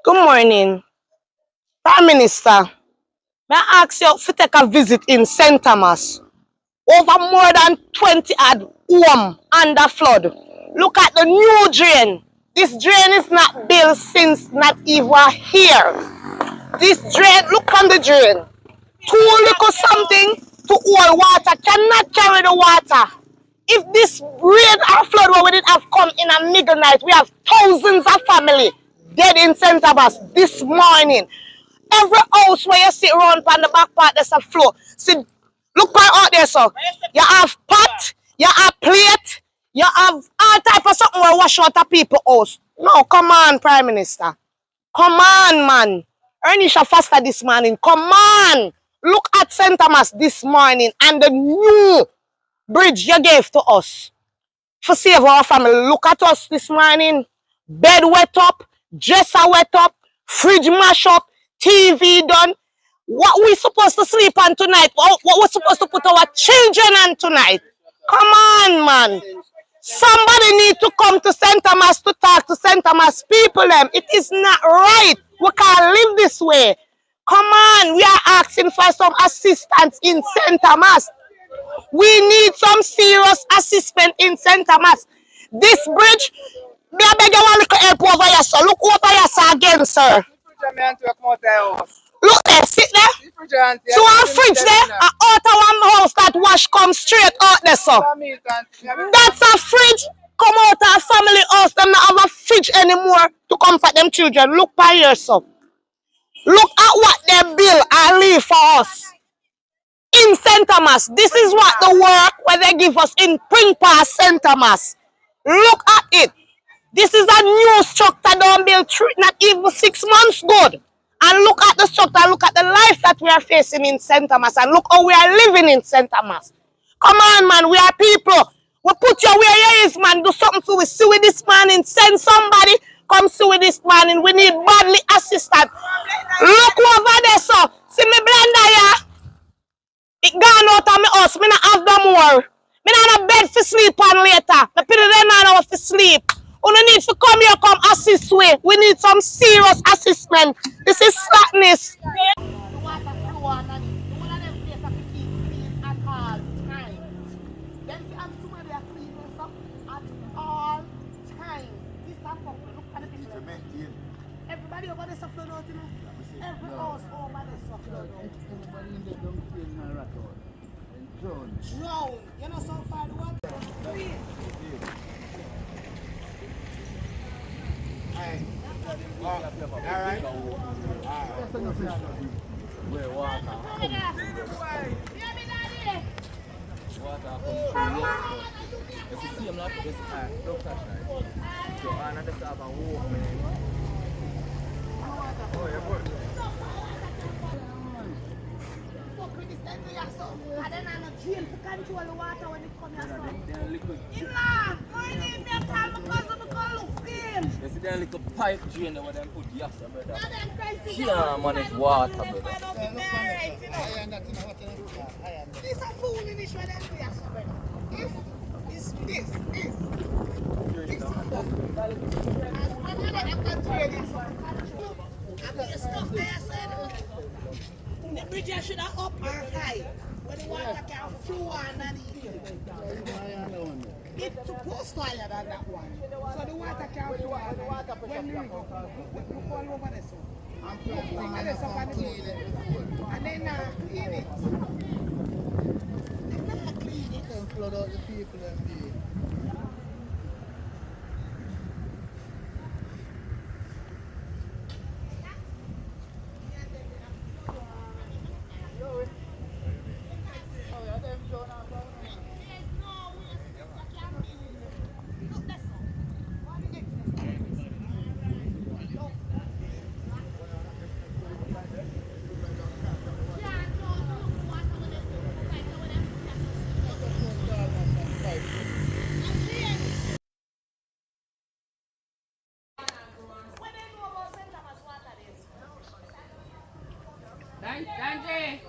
Good morning, Prime Minister. May I ask you to take a visit in St. Thomas? Over more than 20 had home under flood. Look at the new drain. This drain is not built since not even here. This drain, look on the drain. Too little something to hold water, cannot carry the water. If this rain or flood we didn't have come in a midnight, we have thousands of family dead in St. Thomas this morning. Every house where you sit around on the back part, there's a floor. See, look out there, so you have pot, you have plate, you have all type of something where wash out the people house. No, come on, Prime Minister. Come on, man. Ernisha faster this morning. Come on. Look at St. Thomas this morning and the new bridge you gave to us for save our family. Look at us this morning. Bed wet up, dresser wet up, fridge mash up, TV done. What we supposed to sleep on tonight? What we supposed to put our children on tonight? Come on, man. Somebody need to come to St. Thomas to talk to St. Thomas people. It is not right. We can't live this way. Come on, we are asking for some assistance in St. Thomas. We need some serious assistance in St. Thomas. This bridge, I beg you one little help over here, sir. Look over here, sir, again, sir. Look there, sit there. So our fridge there, out of one house that wash comes straight out there, sir. That's a fridge. Come out of a family house, them not have a fridge anymore to comfort them children. Look by here, sir. Look at what they build and leave for us. In St. Thomas, this is what the work where they give us in Spring Pass St. Thomas. Look at it. This is a new structure don't build not even 6 months good. And look at the structure, look at the life that we are facing in St. Thomas, and look how we are living in St. Thomas. Come on, man, we are people. We put you where you is, man. Do something for we. See with this morning. Send somebody. Come see with this morning. We need badly assistance. Look over there, so. See me blender, yeah? It gone out of my house. Me not have no more. Me not have a bed for sleep on later. Me put it in now for sleep. We need to come here, come assist we need some serious assistance. This is slackness. The water flow underneath. The one of them place have to keep clean at all times. Then you have somebody that clean this up at all times. This is a fuck. Look at the people. Everybody over there flood out, you know. Every house over there flood out. Everybody in there don't clean my rat out. No, you know so far the water. Alright. Where water come through. Water come through. It's the same like this no touch right. So another stuff and walk. Oh, you're good. I don't have no drain to control the water when it comes here. Enough! I need me a time because of the color film. You see that little pipe drain where they put gas, brother. Can't manage water, brother. This is a foolish where they do gas, brother. This. This is stuff there, sir. The bridge should have up or high. When the water can flow underneath. It's supposed to higher than that one. So the water can flow underneath. When the river we fall over this one. And then clean it. They not clean it. They can flood out the people and be. Dante!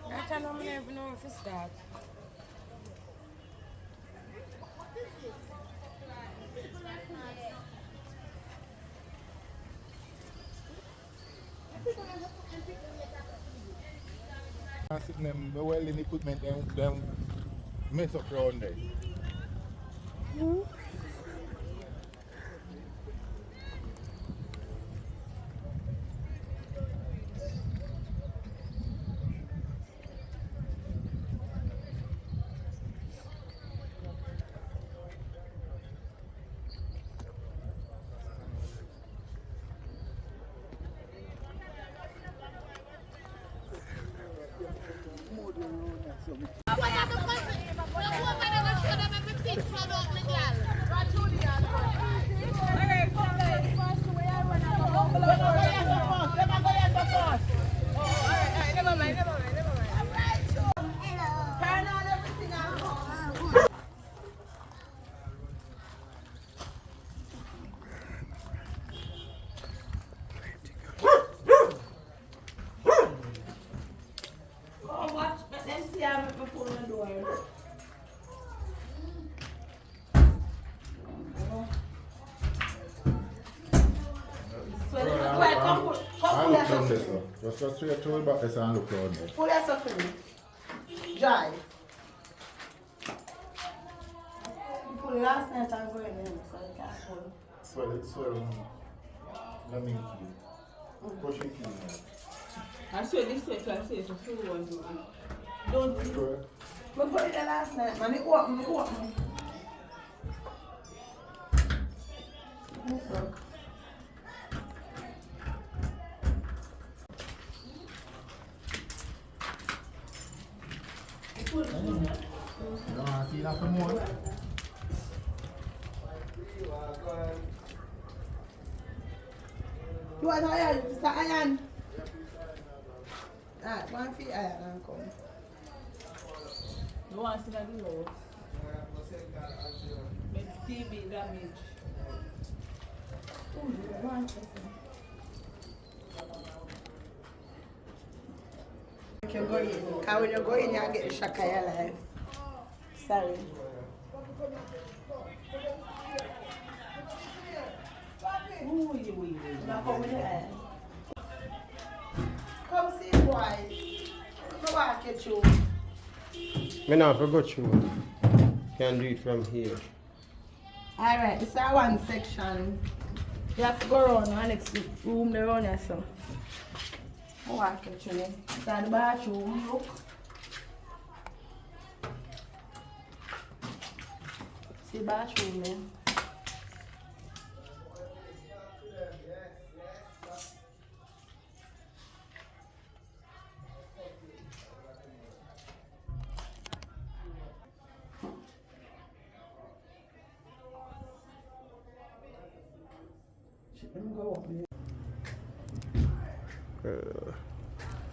I don't even know if it's that. What is this? I sit them the welding equipment them mess up around there. Just straight to the back and look around there. Pull yourself in. Dry. You pull it last night and go in there, so you can't pull. Swell. Let me key. Push it in. I swear this way, I say it's a full one. Don't do it. We put it there last night, man. It open. You want to see that some more? You want iron? It's an iron. Alright, 1 feet iron and come. You want to see that below? Make TV damage. You can go in. Because when you go in, you get the shock of your life. Sorry. Now come with the iron. Come see, boy. Come back at you. Me not forgot you. Can do it from here. Alright, this is one section. You have to go around the next room around here, so. Walk at you. This is the bathroom, look. See the bathroom there.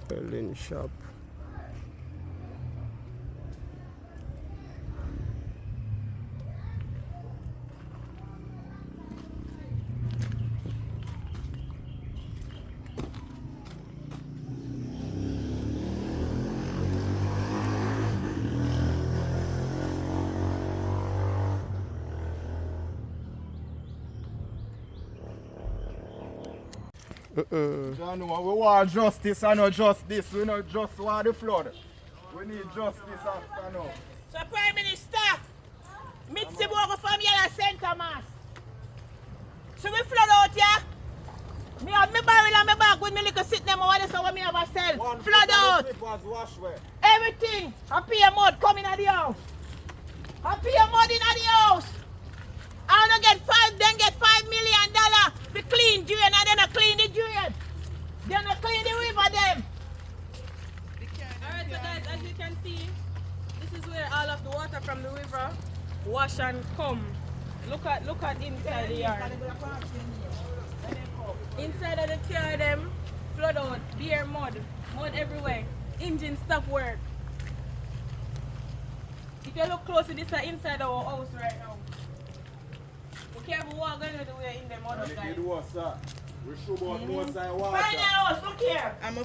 Berlin shop. John, we want justice and not justice. We not just want the flood. We need justice after now. So Prime Minister, Mitzi Bogo from Yellow Center Mass. So we flood out here. Me have my barrel and my bag with me little sit them over there so me have a cell. Flood out. Everything. I pay mud coming at the house. I pay mud in at the house. I don't get $5 million to clean drain and then I clean the drain. Then I clean the river them. Alright, so guys, as you can see, this is where all of the water from the river wash and come. Look at inside the yard. Inside of the car them flood out, bare mud everywhere. Engine stop work. If you look closely, this is inside our house right now. We can't even walk anywhere in the mud, guys. We should about no side water. Find the house, look here. I'm a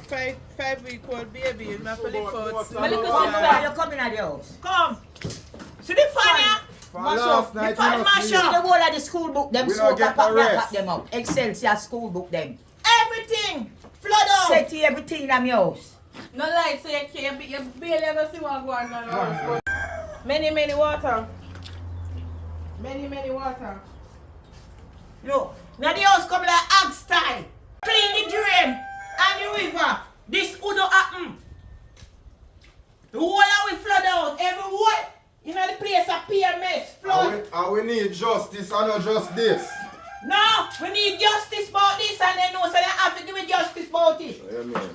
five-week-old baby. I'm not fully My little sister, you're coming at the house. Come. See the fire? Mash up. The fire mash up. The whole of the school book them, We so don't get pack no rest. them up. Excelsior school book them. Everything. Flood out. Set everything in my house. No light, so you barely ever see what going on. Many water. Many water. Look, now the house come like ag style. Clean the drain and the river. This would not happen. The whole of we flood out. Everywhere. You know the place appear mess. Flood. And we need justice and not just this. No, we need justice about this and they know so they have to give me justice about it. What you mean?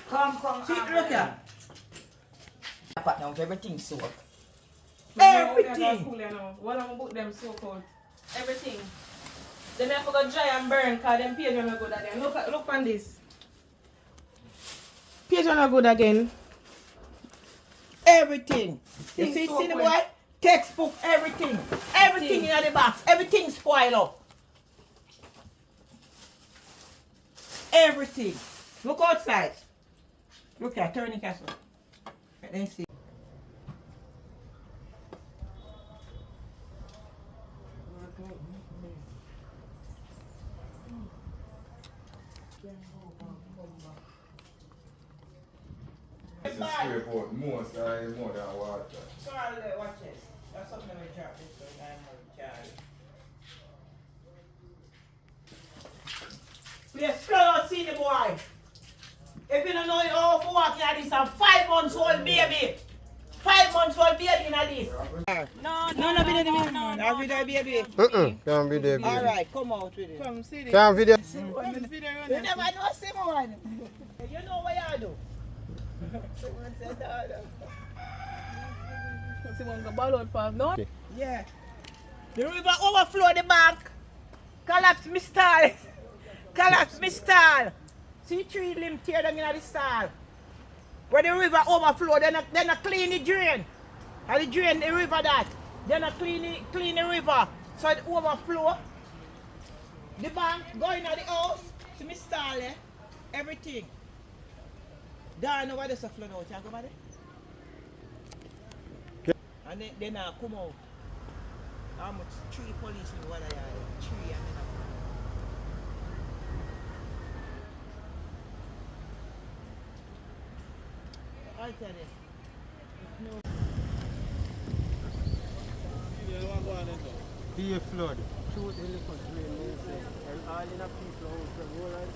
Come. See, look here. But now everything soaked. Everything. Everything. One of them book them so cold. Everything. Then I forgot dry and burn because them page are not good again. Look on this. Page are not good again. Everything. You Things see, so see the quick. boy? Textbook, everything. Everything in the box. Everything spoiled up. Everything. Look outside. Look here, turn the castle. Let me see. This is scrape out most more than water. Sorry, watch this. That's something we drop this way. I'm Charlie. Yes, flood see the boy. If you don't know how to walk in this, a 5 months old baby. 5 months old baby in this. No, That video baby. Can't be there, baby. Alright, come out with it. Come see this. Can't video. You never know Simon. You know what you do. Someone said that. Simon go ball out for no? Yeah. The river overflow the bank. Collapse me stall. Collapse me stall. See 3 limb tear them in the stall. Where the river overflow, then I clean the drain. And the drain the river that. Then I clean the river. So it overflow. The bank going at the house. See me stall there. Everything. Down over there so flood out. You go over there? And then I come out. How much? 3 police in water yard. 3 and then I come out. I tell you. Be a flood. Shoot in the country and all in a people out from all right.